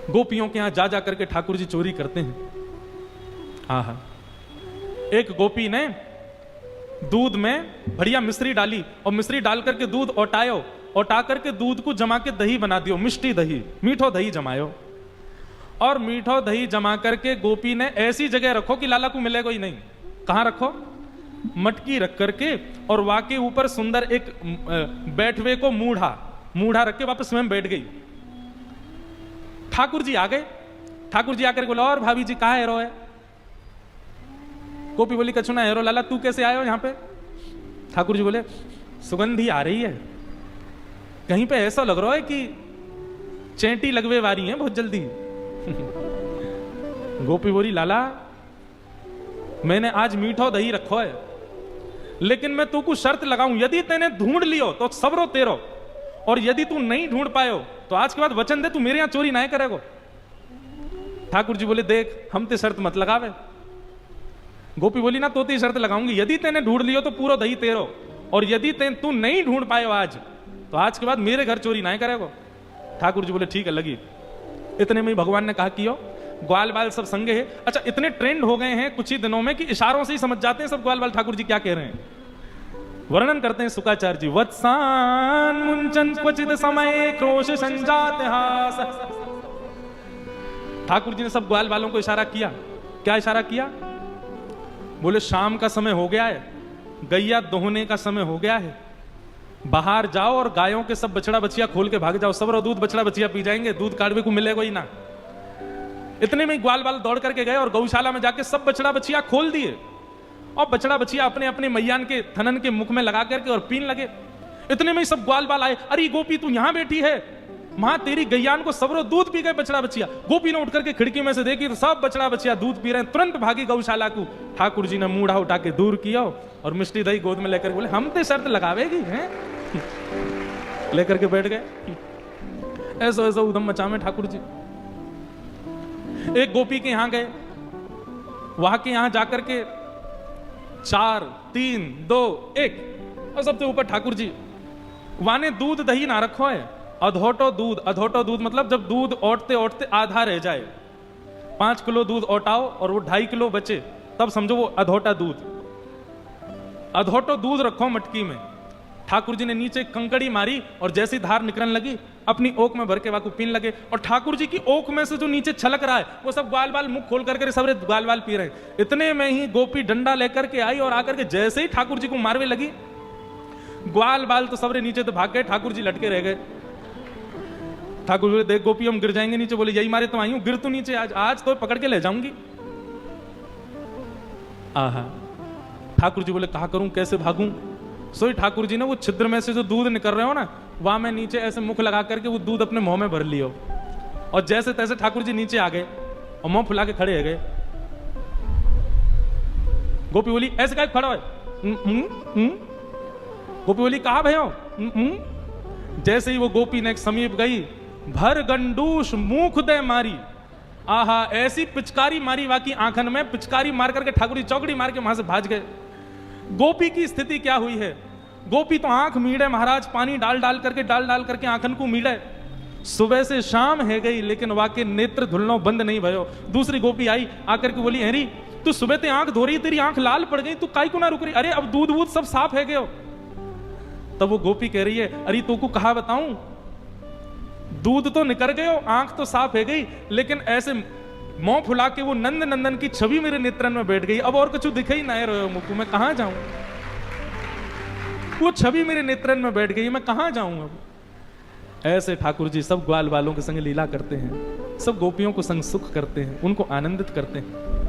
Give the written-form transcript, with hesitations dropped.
गोपियों के यहां जा जा करके ठाकुर जी चोरी करते हैं। आहा, एक गोपी ने दूध में बढ़िया मिश्री डाली और मिश्री डाल करके दूध ओटायो, ओटा करके दूध को जमा के दही बना दियो, मिष्टी दही, मीठो दही जमायो। और मीठो दही जमा करके गोपी ने ऐसी जगह रखो कि लाला को मिलेगा ही नहीं। कहां रखो? मटकी रख करके, और वाके ऊपर सुंदर एक बैठवे को मूढ़ा रख के वापस स्वयं बैठ गई। ठाकुर जी आ गए। ठाकुर जी आकर बोला, और भाभी जी कहाँ हेरो है? गोपी बोली, कछु ना हेरो लाला, तू कैसे आए हो यहाँ पे? ठाकुर जी बोले, सुगंधी आ रही है, कहीं पे ऐसा लग रहा है कि चेंटी लगवे वारी है बहुत जल्दी। गोपी बोली, लाला मैंने आज मीठो दही रखो है, लेकिन मैं तू को शर्त लगाऊं, यदि तेने ढूंढ लियो तो सबरो तेरो, और यदि तू नहीं ढूंढ पायो तो आज के बाद वचन दे तू मेरे यहां चोरी ना करेगो। ठाकुर जी बोले, देख हम ते शर्त मत लगावे। गोपी बोली, ना तो ती शर्त लगाऊंगी, यदि तेने ढूंढ लियो तो पूरा दही तेरो, और यदि तू नहीं ढूंढ पायो आज तो आज के बाद मेरे घर चोरी ना करेगो। ठाकुर जी बोले, ठीक है लगी। इतने में ही भगवान ने कहा कियो, ग्वाल बाल सब संगे है। अच्छा, इतने ट्रेंड हो गए हैं कुछ ही दिनों में कि इशारों से ही समझ जाते हैं सब ग्वाल बाल ठाकुर जी क्या कह रहे हैं। वर्णन करते हैं शुकाचार्य जी, वत्सान मुंचन क्वचित समय क्रोश संजात हास। ठाकुर जी ने सब ग्वाल बालों को इशारा किया। क्या इशारा किया? बोले, शाम का समय हो गया है, गैया दोहने का समय हो गया है, बाहर जाओ और गायों के सब बछड़ा बछिया खोल के भाग जाओ, सब दूध बछड़ा बछिया पी जाएंगे, दूध काढ़वे को मिलेगा ही ना। इतने में ग्वाल बाल दौड़ करके गए और गौशाला में जाके सब बछड़ा बछिया खोल दिए, और बछड़ा बछिया अपने अपने मैयान के थनन के मुख में लगा करके और पीन लगे। इतने में ही सब ग्वाल बाल आए, अरे गोपी तू यहां बैठी है, मां तेरी गैयान को सबरो दूध पी गए बछड़ा बछिया। गोपी ने उठ करके खिड़की में से देखी तो सब बछड़ा बछिया दूध पी रहे हैं, तुरंत भागी गौशाला को। ठाकुर जी ने मूढ़ा उठा के दूर किया और मिष्टी दही गोद में लेकर बोले, हम ते शर्त लगावेगी हैं? लेकर के बैठ गए। ऐसा ऐसा उधम मचा में ठाकुर जी। एक गोपी के यहां गए, वहां के यहां जाकर के 4 3 2 1 और सबसे ऊपर ठाकुर जी। वाने दूध दही ना रखो है, अधोटो दूध। अधोटो दूध मतलब जब दूध ओटते ओटते आधा रह जाए, 5 किलो दूध ओटाओ और वो 2.5 किलो बचे, तब समझो वो अधोटा दूध। अधोटो दूध रखो मटकी में। ठाकुर जी ने नीचे कंकड़ी मारी और जैसी धार निकलने लगी अपनी ओक में भर के वाकू पीने लगे। और ठाकुर जी की ओक में से जो नीचे छलक रहा है वो सब ग्वाल बाल मुख खोल करके सब ग्वाल बाल पी रहे हैं। इतने में ही गोपी डंडा लेकर के आई और आकर के जैसे ही ठाकुर जी को मारवे लगी, ग्वाल बाल तो सबरे नीचे तो भाग गए, ठाकुर जी लटके रह गए। ठाकुर जी देख गोपी हम गिर जाएंगे नीचे। बोले, यही मारे तो आई हूं, गिर तू नीचे, आज तो पकड़ के ले जाऊंगी। आहा, ठाकुर जी बोले, कहा करूं, कैसे भागूं? सोई ठाकुर जी ने वो छिद्र में से जो दूध निकल रहे हो ना, वहां में नीचे ऐसे मुख लगा करके वो दूध अपने मुंह में भर लियो, और जैसे तैसे ठाकुर जी नीचे आ गए और मुंह फुला के खड़े हो गए। गोपी बोली, ऐसे क्या खड़ा है? गोपी बोली, कहा भयो? जैसे ही वो गोपी ने समीप गई, भर गंडूश मुख दे मारी। आहा, ऐसी पिचकारी मारी वाकी आंखन में, पिचकारी मार करके ठाकुर जी चौकड़ी मार के वहां से भाज गए। गोपी की स्थिति क्या हुई है? गोपी तो आंख मीड़े महाराज, पानी डाल डाल करके आंखन को मीड़े। सुबह से शाम है गई लेकिन वाके नेत्र धुलनो बंद नहीं भयो। दूसरी गोपी आई, आकर के बोली, हेरी तू सुबह ते आंख धो रही, तेरी आंख लाल पड़ गई, तू काई को ना रुक रही? अरे अब दूध वूध सब साफ है गयो। तब वो गोपी कह रही है, अरे तो को कहा बताऊं, दूध तो निकल गयो, आंख तो साफ है गई, लेकिन ऐसे मुंह फुला के वो नंद नंदन की छवि मेरे नेत्रन में बैठ गई। अब और कुछ दिख ही नहीं रहे मुख, मैं कहां जाऊं? वो छवि मेरे नेत्रन में बैठ गई, मैं कहां जाऊं अब? ऐसे ठाकुर जी सब ग्वाल वालों के संग लीला करते हैं, सब गोपियों को संग सुख करते हैं, उनको आनंदित करते हैं।